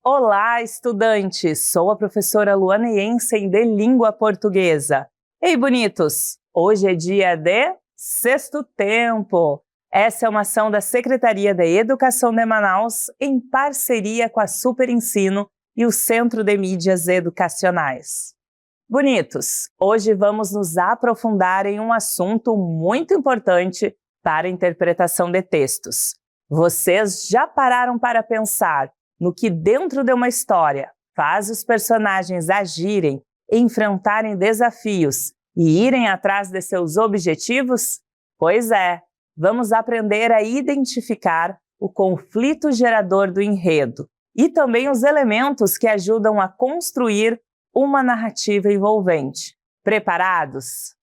Olá, estudantes! Sou a professora Luana Jensen de Língua Portuguesa. Ei, bonitos! Hoje é dia de Sexto Tempo. Essa é uma ação da Secretaria da Educação de Manaus em parceria com a Super Ensino e o Centro de Mídias Educacionais. Bonitos, hoje vamos nos aprofundar em um assunto muito importante para a interpretação de textos. Vocês já pararam para pensar no que dentro de uma história faz os personagens agirem, enfrentarem desafios e irem atrás de seus objetivos? Pois é, vamos aprender a identificar o conflito gerador do enredo e também os elementos que ajudam a construir uma narrativa envolvente. Preparados?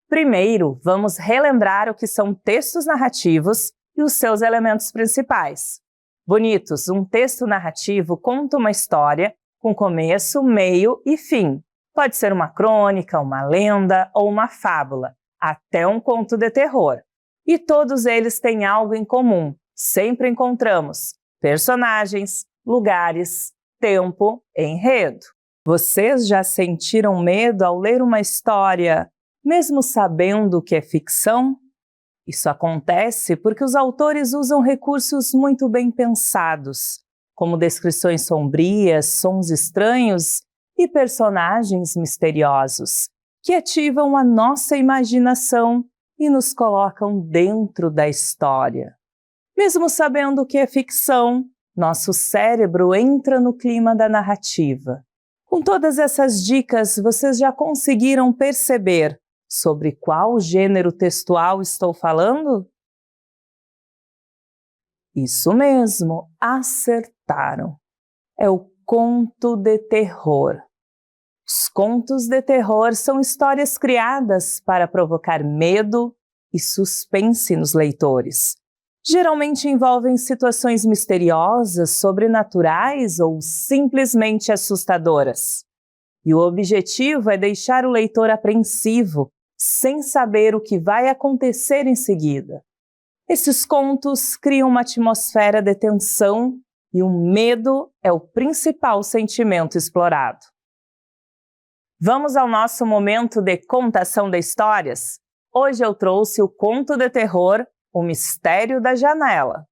Primeiro, vamos relembrar o que são textos narrativos e os seus elementos principais. Bonitos, um texto narrativo conta uma história com começo, meio e fim. Pode ser uma crônica, uma lenda ou uma fábula, até um conto de terror. E todos eles têm algo em comum. Sempre encontramos personagens, lugares, tempo, enredo. Vocês já sentiram medo ao ler uma história, mesmo sabendo que é ficção? Isso acontece porque os autores usam recursos muito bem pensados, como descrições sombrias, sons estranhos e personagens misteriosos, que ativam a nossa imaginação e nos colocam dentro da história. Mesmo sabendo que é ficção, nosso cérebro entra no clima da narrativa. Com todas essas dicas, vocês já conseguiram perceber sobre qual gênero textual estou falando? Isso mesmo, acertaram. É o conto de terror. Os contos de terror são histórias criadas para provocar medo e suspense nos leitores. Geralmente envolvem situações misteriosas, sobrenaturais ou simplesmente assustadoras. E o objetivo é deixar o leitor apreensivo, sem saber o que vai acontecer em seguida. Esses contos criam uma atmosfera de tensão e o medo é o principal sentimento explorado. Vamos ao nosso momento de contação de histórias? Hoje eu trouxe o conto de terror O Mistério da Janela.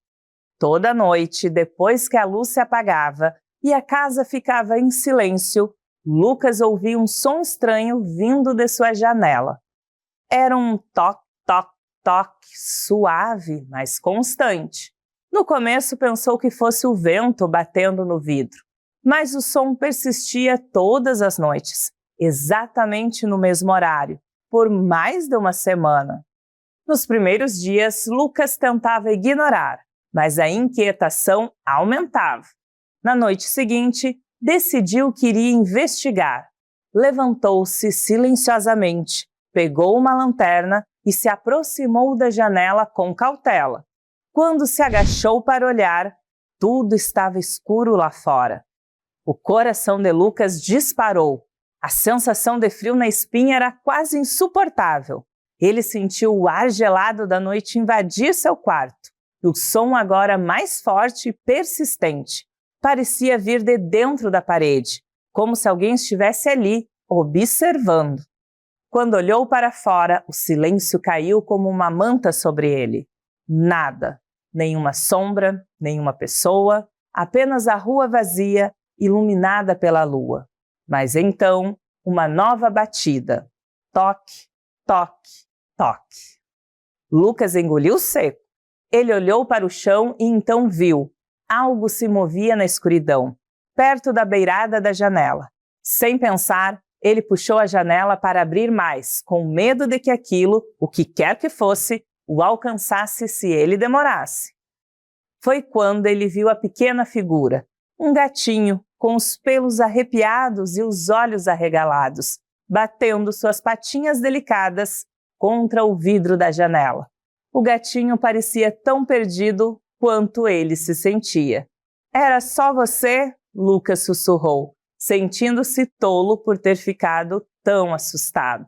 Toda noite, depois que a luz se apagava e a casa ficava em silêncio, Lucas ouvia um som estranho vindo de sua janela. Era um toque, toque, toque, suave, mas constante. No começo pensou que fosse o vento batendo no vidro, mas o som persistia todas as noites, exatamente no mesmo horário, por mais de uma semana. Nos primeiros dias, Lucas tentava ignorar, mas a inquietação aumentava. Na noite seguinte, decidiu que iria investigar. Levantou-se silenciosamente, pegou uma lanterna e se aproximou da janela com cautela. Quando se agachou para olhar, tudo estava escuro lá fora. O coração de Lucas disparou. A sensação de frio na espinha era quase insuportável. Ele sentiu o ar gelado da noite invadir seu quarto. E o som agora mais forte e persistente. Parecia vir de dentro da parede, como se alguém estivesse ali, observando. Quando olhou para fora, o silêncio caiu como uma manta sobre ele. Nada, nenhuma sombra, nenhuma pessoa, apenas a rua vazia, iluminada pela lua. Mas então, uma nova batida. Toque, toque, toque. Lucas engoliu seco. Ele olhou para o chão e então viu. Algo se movia na escuridão, perto da beirada da janela. Sem pensar, ele puxou a janela para abrir mais, com medo de que aquilo, o que quer que fosse, o alcançasse se ele demorasse. Foi quando ele viu a pequena figura, um gatinho com os pelos arrepiados e os olhos arregalados, batendo suas patinhas delicadas contra o vidro da janela. O gatinho parecia tão perdido quanto ele se sentia. Era só você? Lucas sussurrou, sentindo-se tolo por ter ficado tão assustado.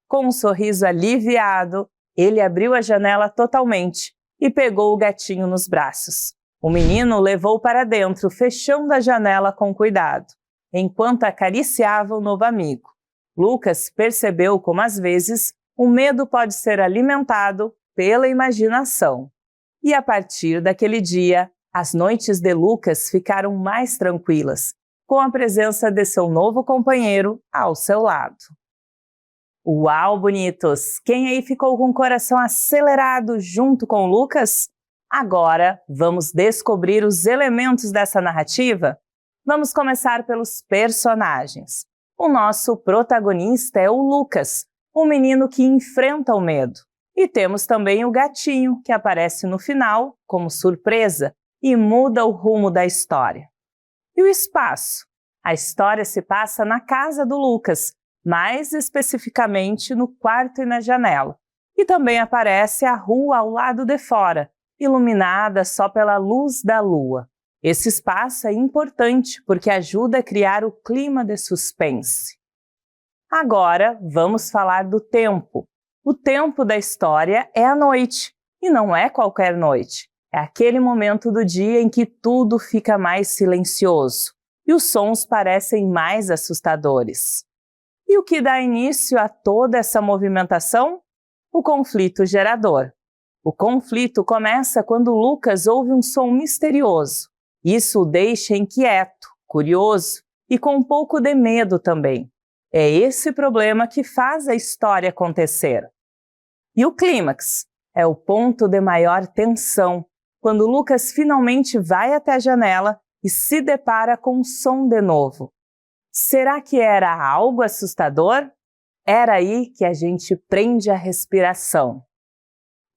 Com um sorriso aliviado, ele abriu a janela totalmente e pegou o gatinho nos braços. O menino levou para dentro, fechando a janela com cuidado, enquanto acariciava o novo amigo. Lucas percebeu como, às vezes, o medo pode ser alimentado pela imaginação. E a partir daquele dia, as noites de Lucas ficaram mais tranquilas, com a presença de seu novo companheiro ao seu lado. Uau, bonitos! Quem aí ficou com o coração acelerado junto com o Lucas? Agora, vamos descobrir os elementos dessa narrativa? Vamos começar pelos personagens. O nosso protagonista é o Lucas, o menino que enfrenta o medo. E temos também o gatinho, que aparece no final como surpresa e muda o rumo da história. E o espaço? A história se passa na casa do Lucas, mais especificamente no quarto e na janela. E também aparece a rua ao lado de fora, iluminada só pela luz da lua. Esse espaço é importante porque ajuda a criar o clima de suspense. Agora vamos falar do tempo. O tempo da história é a noite, e não é qualquer noite. É aquele momento do dia em que tudo fica mais silencioso e os sons parecem mais assustadores. E o que dá início a toda essa movimentação? O conflito gerador. O conflito começa quando Lucas ouve um som misterioso. Isso o deixa inquieto, curioso e com um pouco de medo também. É esse problema que faz a história acontecer. E o clímax é o ponto de maior tensão, quando Lucas finalmente vai até a janela e se depara com um som de novo. Será que era algo assustador? Era aí que a gente prende a respiração.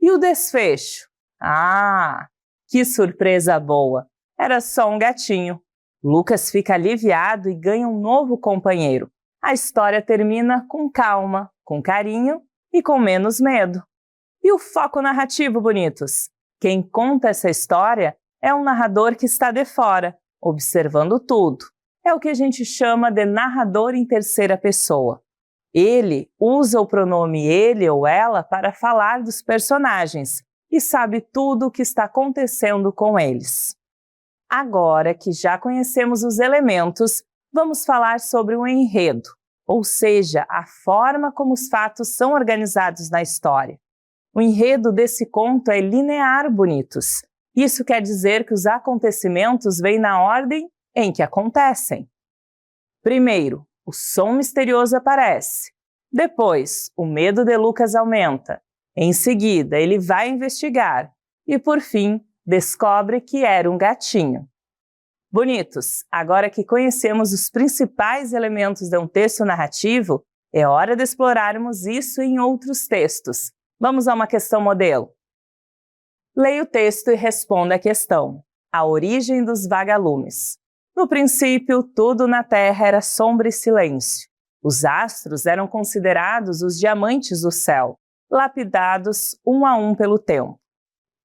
E o desfecho? Ah, que surpresa boa! Era só um gatinho. Lucas fica aliviado e ganha um novo companheiro. A história termina com calma, com carinho e com menos medo. E o foco narrativo, bonitos? Quem conta essa história é um narrador que está de fora, observando tudo. É o que a gente chama de narrador em terceira pessoa. Ele usa o pronome ele ou ela para falar dos personagens e sabe tudo o que está acontecendo com eles. Agora que já conhecemos os elementos, vamos falar sobre o enredo, ou seja, a forma como os fatos são organizados na história. O enredo desse conto é linear, bonitos. Isso quer dizer que os acontecimentos vêm na ordem em que acontecem. Primeiro, o som misterioso aparece. Depois, o medo de Lucas aumenta. Em seguida, ele vai investigar. E, por fim, descobre que era um gatinho. Bonitos, agora que conhecemos os principais elementos de um texto narrativo, é hora de explorarmos isso em outros textos. Vamos a uma questão modelo. Leia o texto e responda a questão. A origem dos vagalumes. No princípio, tudo na Terra era sombra e silêncio. Os astros eram considerados os diamantes do céu, lapidados um a um pelo tempo.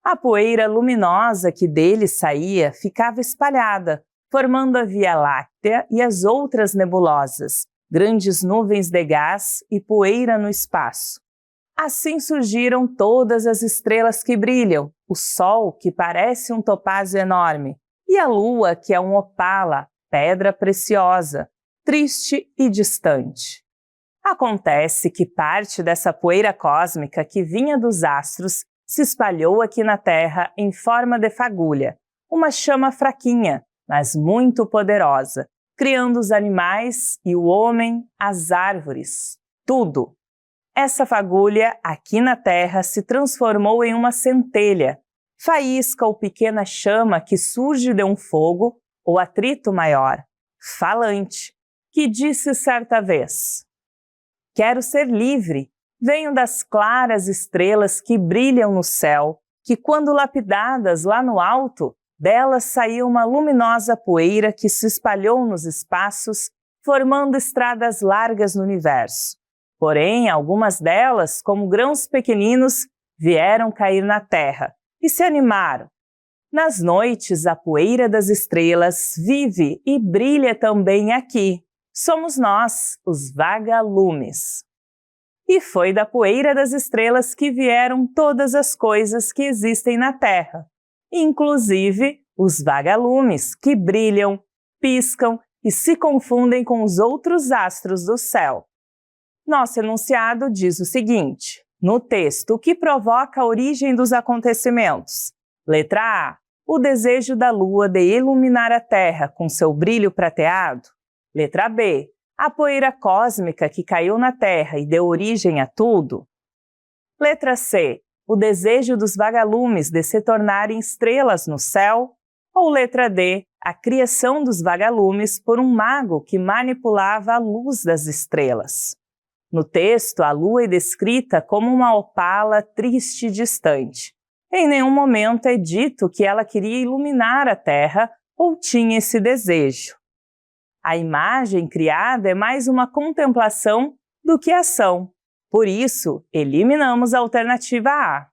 A poeira luminosa que deles saía ficava espalhada, formando a Via Láctea e as outras nebulosas, grandes nuvens de gás e poeira no espaço. Assim surgiram todas as estrelas que brilham, o Sol, que parece um topázio enorme, e a Lua, que é um opala, pedra preciosa, triste e distante. Acontece que parte dessa poeira cósmica que vinha dos astros se espalhou aqui na Terra em forma de fagulha, uma chama fraquinha, mas muito poderosa, criando os animais e o homem, as árvores, tudo. Essa fagulha, aqui na Terra, se transformou em uma centelha, faísca ou pequena chama que surge de um fogo ou atrito maior, falante, que disse certa vez: quero ser livre, venho das claras estrelas que brilham no céu, que quando lapidadas lá no alto, delas saiu uma luminosa poeira que se espalhou nos espaços, formando estradas largas no universo. Porém, algumas delas, como grãos pequeninos, vieram cair na terra e se animaram. Nas noites, a poeira das estrelas vive e brilha também aqui. Somos nós, os vagalumes. E foi da poeira das estrelas que vieram todas as coisas que existem na Terra, inclusive os vagalumes, que brilham, piscam e se confundem com os outros astros do céu. Nosso enunciado diz o seguinte: no texto, o que provoca a origem dos acontecimentos? Letra A. O desejo da lua de iluminar a Terra com seu brilho prateado. Letra B. A poeira cósmica que caiu na Terra e deu origem a tudo. Letra C. O desejo dos vagalumes de se tornarem estrelas no céu. Ou letra D. A criação dos vagalumes por um mago que manipulava a luz das estrelas. No texto, a lua é descrita como uma opala triste e distante. Em nenhum momento é dito que ela queria iluminar a Terra ou tinha esse desejo. A imagem criada é mais uma contemplação do que ação. Por isso, eliminamos a alternativa A.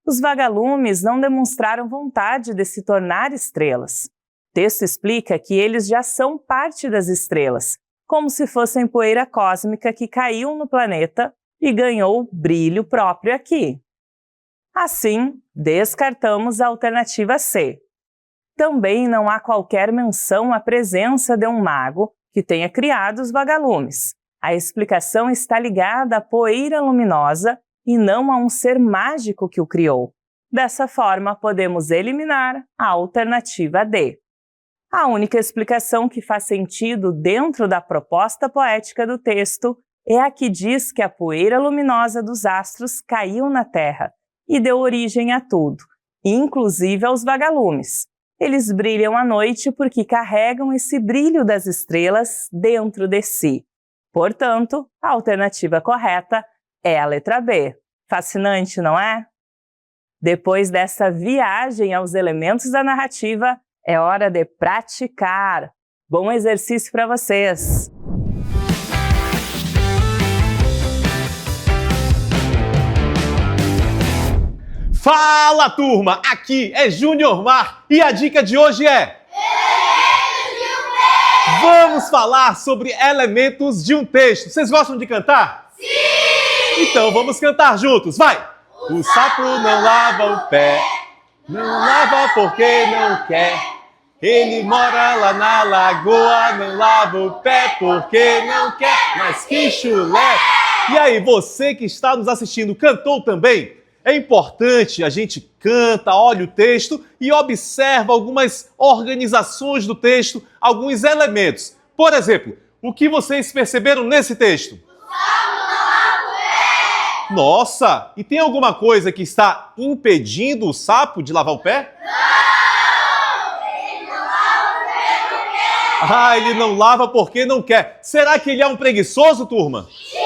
Os vagalumes não demonstraram vontade de se tornar estrelas. O texto explica que eles já são parte das estrelas, como se fossem poeira cósmica que caiu no planeta e ganhou brilho próprio aqui. Assim, descartamos a alternativa C. Também não há qualquer menção à presença de um mago que tenha criado os vagalumes. A explicação está ligada à poeira luminosa e não a um ser mágico que o criou. Dessa forma, podemos eliminar a alternativa D. A única explicação que faz sentido dentro da proposta poética do texto é a que diz que a poeira luminosa dos astros caiu na Terra e deu origem a tudo, inclusive aos vagalumes. Eles brilham à noite porque carregam esse brilho das estrelas dentro de si. Portanto, a alternativa correta é a letra B. Fascinante, não é? Depois dessa viagem aos elementos da narrativa, é hora de praticar. Bom exercício para vocês! Fala, turma! Aqui é Júnior Mar e a dica de hoje é... Vamos falar sobre elementos de um texto. Vocês gostam de cantar? Sim! Então vamos cantar juntos, vai! O sapo não lava o pé, não lava porque não quer. Ele mora lá na lagoa, não lava o pé porque não quer. Mas que chulé! E aí, você que está nos assistindo, cantou também? É importante, a gente canta, olha o texto e observa algumas organizações do texto, alguns elementos. Por exemplo, o que vocês perceberam nesse texto? Nossa! E tem alguma coisa que está impedindo o sapo de lavar o pé? Não! Ele não lava porque não quer! Ah, ele não lava porque não quer. Será que ele é um preguiçoso, turma? Sim!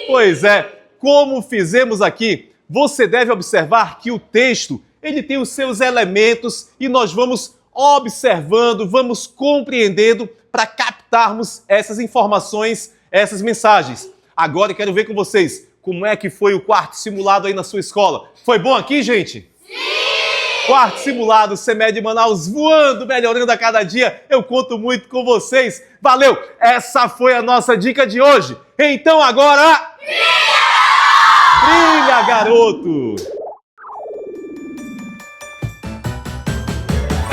Pois é, como fizemos aqui, você deve observar que o texto, ele tem os seus elementos e nós vamos observando, vamos compreendendo para captarmos essas informações, essas mensagens. Agora eu quero ver com vocês como é que foi o quarto simulado aí na sua escola. Foi bom aqui, gente? Sim! Quarto simulado, CEMED Manaus voando, melhorando a cada dia. Eu conto muito com vocês. Valeu! Essa foi a nossa dica de hoje. Então agora... Brilha, garoto!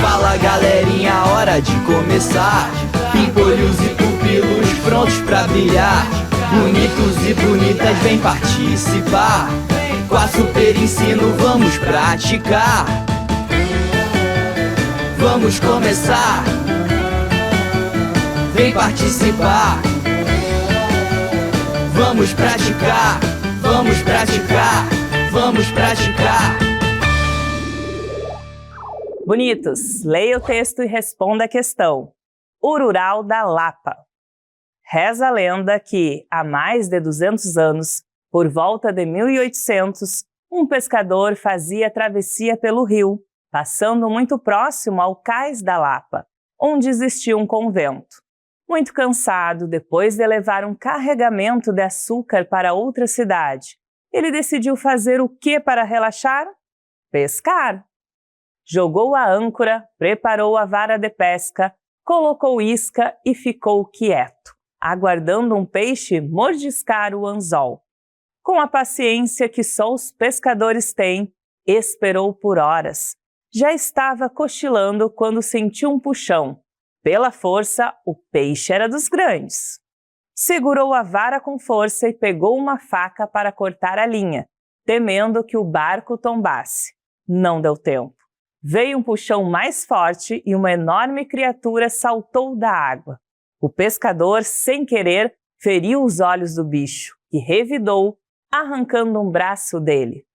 Fala, galerinha, hora de começar. Pimpolhos e pupilos prontos pra brilhar. Bonitos e bonitas, vem participar. Com a Super Ensino vamos praticar. Vamos começar. Vem participar. Vamos praticar. Vamos praticar. Vamos praticar. Bonitos, leia o texto e responda a questão. Urural da Lapa. Reza a lenda que, há mais de 200 anos, por volta de 1800, um pescador fazia travessia pelo rio, passando muito próximo ao cais da Lapa, onde existia um convento. Muito cansado, depois de levar um carregamento de açúcar para outra cidade, ele decidiu fazer o que para relaxar? Pescar. Jogou a âncora, preparou a vara de pesca, colocou isca e ficou quieto, aguardando um peixe mordiscar o anzol. Com a paciência que só os pescadores têm, esperou por horas, Já estava cochilando quando sentiu um puxão. Pela força, o peixe era dos grandes. Segurou a vara com força e pegou uma faca para cortar a linha, temendo que o barco tombasse. Não deu tempo. Veio um puxão mais forte e uma enorme criatura saltou da água. O pescador, sem querer, feriu os olhos do bicho, que revidou, arrancando um braço dele.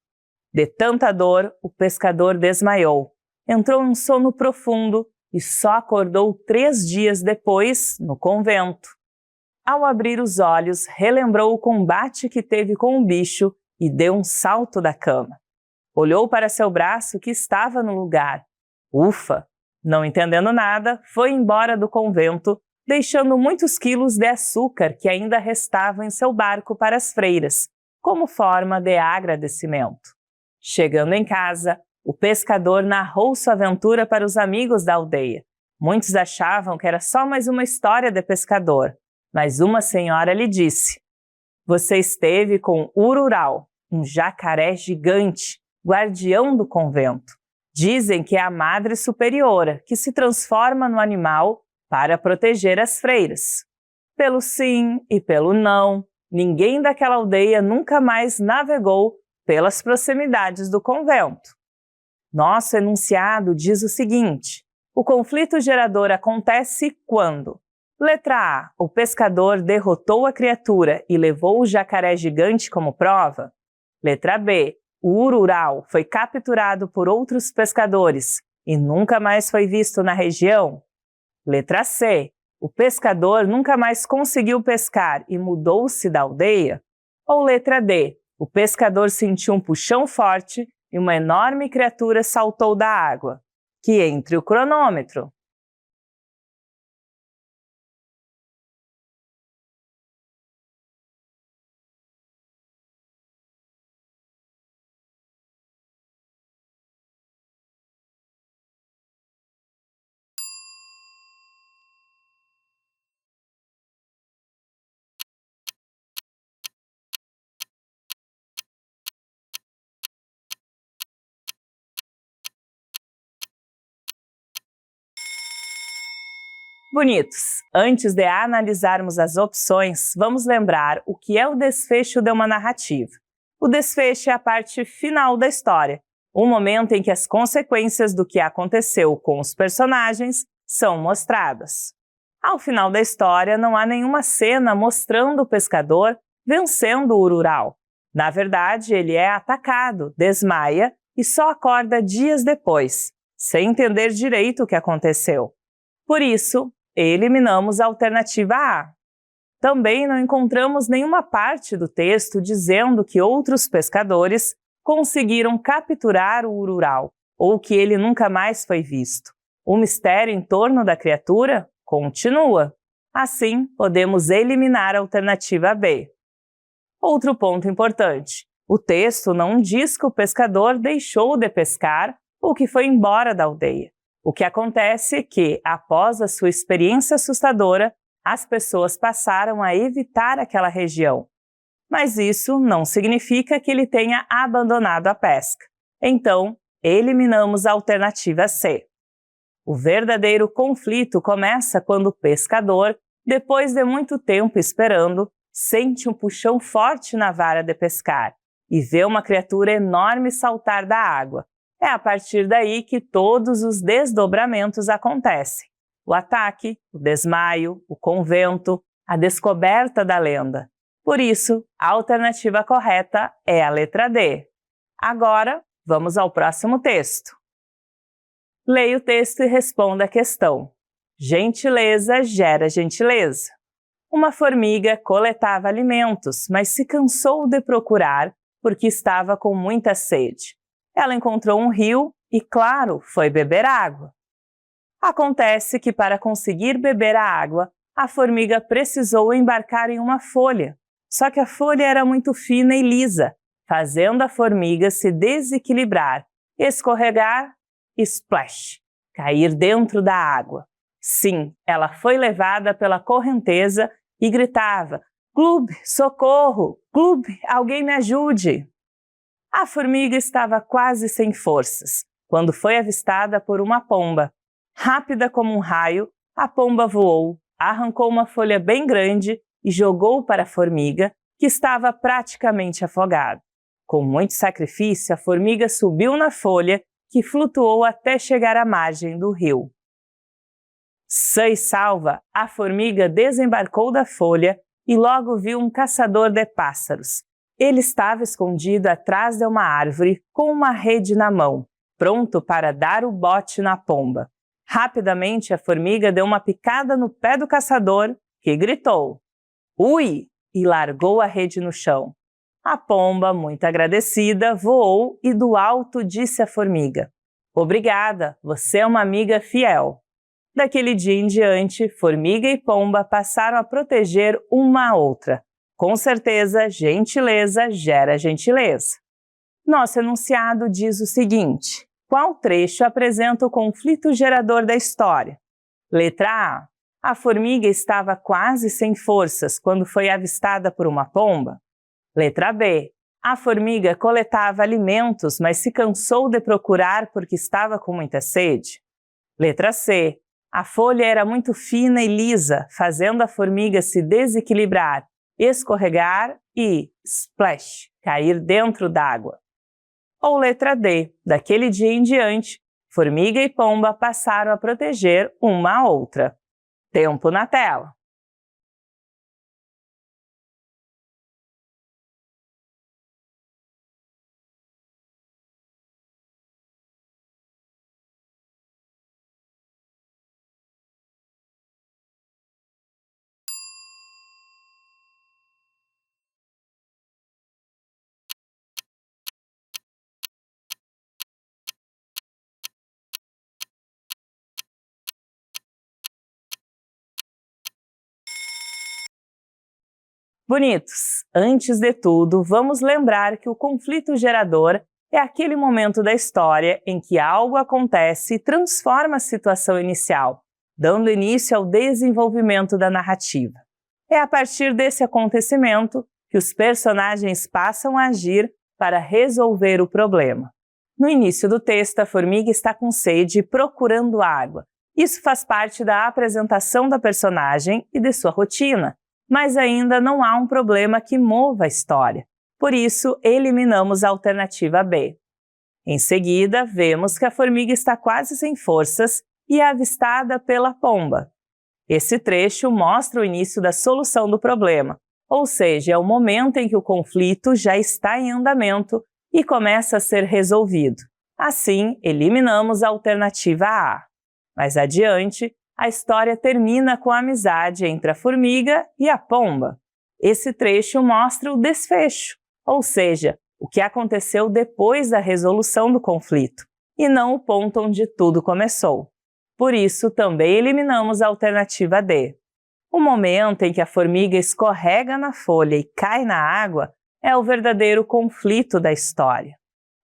De tanta dor, o pescador desmaiou. Entrou em sono profundo e só acordou 3 dias depois, no convento. Ao abrir os olhos, relembrou o combate que teve com o bicho e deu um salto da cama. Olhou para seu braço que estava no lugar. Ufa! Não entendendo nada, foi embora do convento, deixando muitos quilos de açúcar que ainda restavam em seu barco para as freiras, como forma de agradecimento. Chegando em casa, o pescador narrou sua aventura para os amigos da aldeia. Muitos achavam que era só mais uma história de pescador, mas uma senhora lhe disse: "Você esteve com Ururau, um jacaré gigante, guardião do convento. Dizem que é a Madre Superiora, que se transforma no animal para proteger as freiras." Pelo sim e pelo não, ninguém daquela aldeia nunca mais navegou pelas proximidades do convento. Nosso enunciado diz o seguinte: o conflito gerador acontece quando: letra A, o pescador derrotou a criatura e levou o jacaré gigante como prova. Letra B, o ururau foi capturado por outros pescadores e nunca mais foi visto na região. Letra C, o pescador nunca mais conseguiu pescar e mudou-se da aldeia. Ou letra D, o pescador sentiu um puxão forte e uma enorme criatura saltou da água. Que entre o cronômetro. Bonitos! Antes de analisarmos as opções, vamos lembrar o que é o desfecho de uma narrativa. O desfecho é a parte final da história, o momento em que as consequências do que aconteceu com os personagens são mostradas. Ao final da história, não há nenhuma cena mostrando o pescador vencendo o ururau. Na verdade, ele é atacado, desmaia e só acorda dias depois, sem entender direito o que aconteceu. Por isso, eliminamos a alternativa A. Também não encontramos nenhuma parte do texto dizendo que outros pescadores conseguiram capturar o ururau ou que ele nunca mais foi visto. O mistério em torno da criatura continua. Assim, podemos eliminar a alternativa B. Outro ponto importante: o texto não diz que o pescador deixou de pescar ou que foi embora da aldeia. O que acontece é que, após a sua experiência assustadora, as pessoas passaram a evitar aquela região. Mas isso não significa que ele tenha abandonado a pesca. Então, eliminamos a alternativa C. O verdadeiro conflito começa quando o pescador, depois de muito tempo esperando, sente um puxão forte na vara de pescar e vê uma criatura enorme saltar da água. É a partir daí que todos os desdobramentos acontecem. O ataque, o desmaio, o convento, a descoberta da lenda. Por isso, a alternativa correta é a letra D. Agora, vamos ao próximo texto. Leia o texto e responda a questão. Gentileza gera gentileza. Uma formiga coletava alimentos, mas se cansou de procurar porque estava com muita sede. Ela encontrou um rio e, claro, foi beber água. Acontece que para conseguir beber a água, a formiga precisou embarcar em uma folha. Só que a folha era muito fina e lisa, fazendo a formiga se desequilibrar, escorregar e splash, cair dentro da água. Sim, ela foi levada pela correnteza e gritava: "Glub, socorro! Glub, alguém me ajude!" A formiga estava quase sem forças. quando foi avistada por uma pomba. Rápida como um raio, a pomba voou, arrancou uma folha bem grande e jogou para a formiga, que estava praticamente afogada. Com muito sacrifício, a formiga subiu na folha, que flutuou até chegar à margem do rio. Sã e salva, a formiga desembarcou da folha e logo viu um caçador de pássaros. Ele estava escondido atrás de uma árvore com uma rede na mão, pronto para dar o bote na pomba. Rapidamente, a formiga deu uma picada no pé do caçador, que gritou: "Ui!" e largou a rede no chão. A pomba, muito agradecida, voou e do alto disse à formiga: "Obrigada, você é uma amiga fiel." Daquele dia em diante, formiga e pomba passaram a proteger uma a outra. Com certeza, gentileza gera gentileza. Nosso enunciado diz o seguinte: qual trecho apresenta o conflito gerador da história? Letra A. A formiga estava quase sem forças quando foi avistada por uma pomba. Letra B. A formiga coletava alimentos, mas se cansou de procurar porque estava com muita sede. Letra C. A folha era muito fina e lisa, fazendo a formiga se desequilibrar, escorregar e, splash, cair dentro d'água. Ou letra D. Daquele dia em diante, formiga e pomba passaram a proteger uma a outra. Tempo na tela. Bonitos, antes de tudo, vamos lembrar que o conflito gerador é aquele momento da história em que algo acontece e transforma a situação inicial, dando início ao desenvolvimento da narrativa. É a partir desse acontecimento que os personagens passam a agir para resolver o problema. No início do texto, a formiga está com sede e procurando água. Isso faz parte da apresentação da personagem e de sua rotina, mas ainda não há um problema que mova a história. Por isso, eliminamos a alternativa B. Em seguida, vemos que a formiga está quase sem forças e é avistada pela pomba. Esse trecho mostra o início da solução do problema, ou seja, é o momento em que o conflito já está em andamento e começa a ser resolvido. Assim, eliminamos a alternativa A. Mais adiante, a história termina com a amizade entre a formiga e a pomba. Esse trecho mostra o desfecho, ou seja, o que aconteceu depois da resolução do conflito, e não o ponto onde tudo começou. Por isso, também eliminamos a alternativa D. O momento em que a formiga escorrega na folha e cai na água é o verdadeiro conflito da história.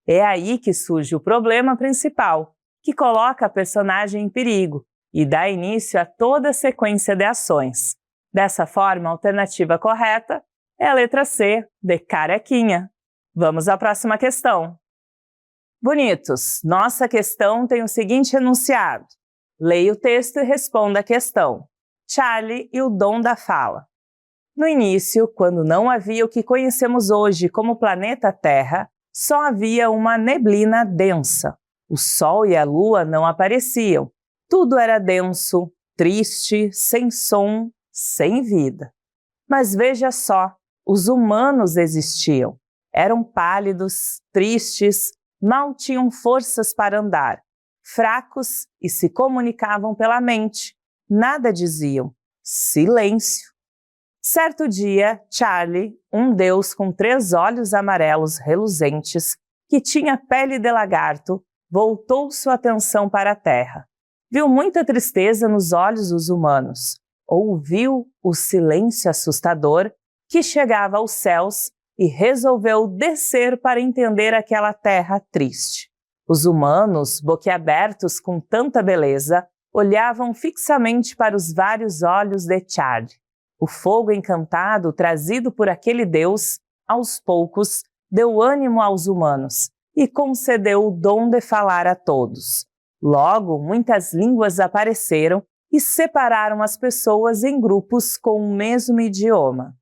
É aí que surge o problema principal, que coloca a personagem em perigo e dá início a toda a sequência de ações. Dessa forma, a alternativa correta é a letra C, de carequinha. Vamos à próxima questão. Bonitos, nossa questão tem o seguinte enunciado. Leia o texto e responda a questão. Charlie e o dom da fala. No início, quando não havia o que conhecemos hoje como planeta Terra, só havia uma neblina densa. O Sol e a Lua não apareciam. Tudo era denso, triste, sem som, sem vida. Mas veja só, os humanos existiam. Eram pálidos, tristes, mal tinham forças para andar, fracos e se comunicavam pela mente. Nada diziam. Silêncio. Certo dia, Charlie, um deus com 3 olhos amarelos reluzentes, que tinha pele de lagarto, voltou sua atenção para a terra. Viu muita tristeza nos olhos dos humanos. Ouviu o silêncio assustador que chegava aos céus e resolveu descer para entender aquela terra triste. Os humanos, boquiabertos com tanta beleza, olhavam fixamente para os vários olhos de Charlie. O fogo encantado trazido por aquele deus, aos poucos, deu ânimo aos humanos e concedeu o dom de falar a todos. Logo, muitas línguas apareceram e separaram as pessoas em grupos com o mesmo idioma.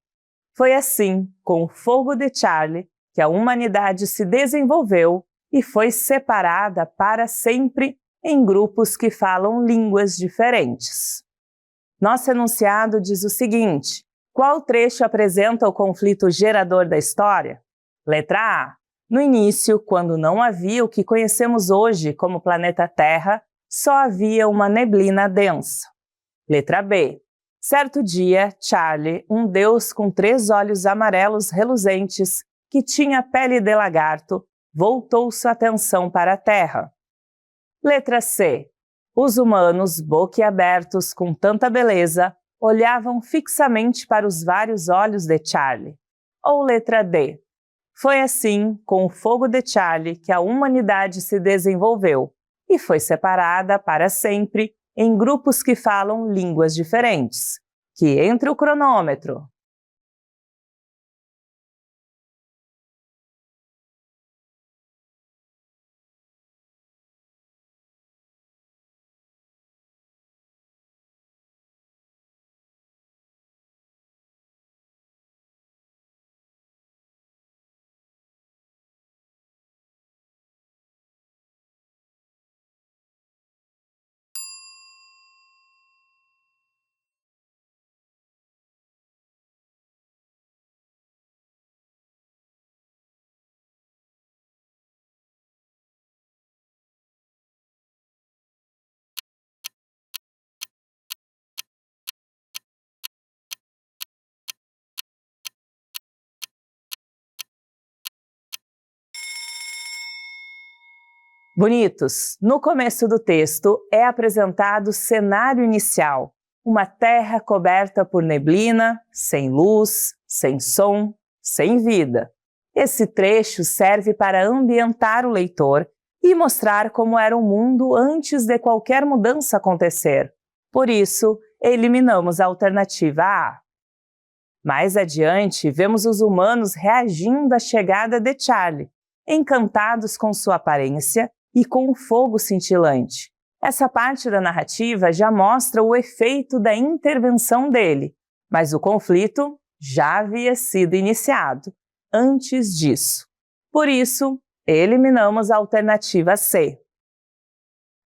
Foi assim, com o fogo de Charlie, que a humanidade se desenvolveu e foi separada para sempre em grupos que falam línguas diferentes. Nosso enunciado diz o seguinte: qual trecho apresenta o conflito gerador da história? Letra A. No início, quando não havia o que conhecemos hoje como planeta Terra, só havia uma neblina densa. Letra B. Certo dia, Charlie, um deus com 3 olhos amarelos reluzentes, que tinha pele de lagarto, voltou sua atenção para a Terra. Letra C. Os humanos, boquiabertos com tanta beleza, olhavam fixamente para os vários olhos de Charlie. Ou letra D. Foi assim, com o fogo de Charlie, que a humanidade se desenvolveu e foi separada para sempre em grupos que falam línguas diferentes. Que entre o cronômetro. Bonitos, no começo do texto é apresentado o cenário inicial, uma terra coberta por neblina, sem luz, sem som, sem vida. Esse trecho serve para ambientar o leitor e mostrar como era o mundo antes de qualquer mudança acontecer. Por isso, eliminamos a alternativa A. Mais adiante, vemos os humanos reagindo à chegada de Charlie, encantados com sua aparência e com o fogo cintilante. Essa parte da narrativa já mostra o efeito da intervenção dele, mas o conflito já havia sido iniciado antes disso. Por isso, eliminamos a alternativa C.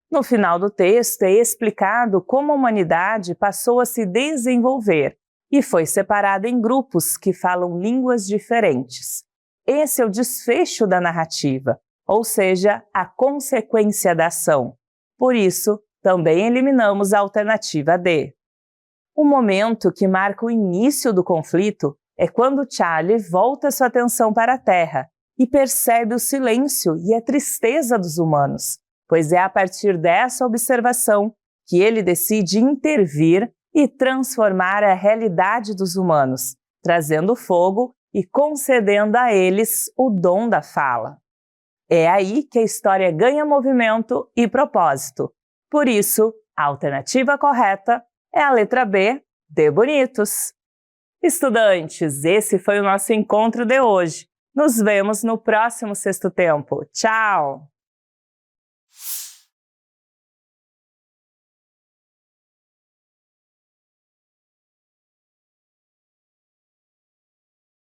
No final do texto é explicado como a humanidade passou a se desenvolver e foi separada em grupos que falam línguas diferentes. Esse é o desfecho da narrativa, ou seja, a consequência da ação. Por isso, também eliminamos a alternativa D. O momento que marca o início do conflito é quando Charlie volta sua atenção para a Terra e percebe o silêncio e a tristeza dos humanos, pois é a partir dessa observação que ele decide intervir e transformar a realidade dos humanos, trazendo fogo e concedendo a eles o dom da fala. É aí que a história ganha movimento e propósito. Por isso, a alternativa correta é a letra B, de bonitos. Estudantes, esse foi o nosso encontro de hoje. Nos vemos no próximo Sexto Tempo. Tchau!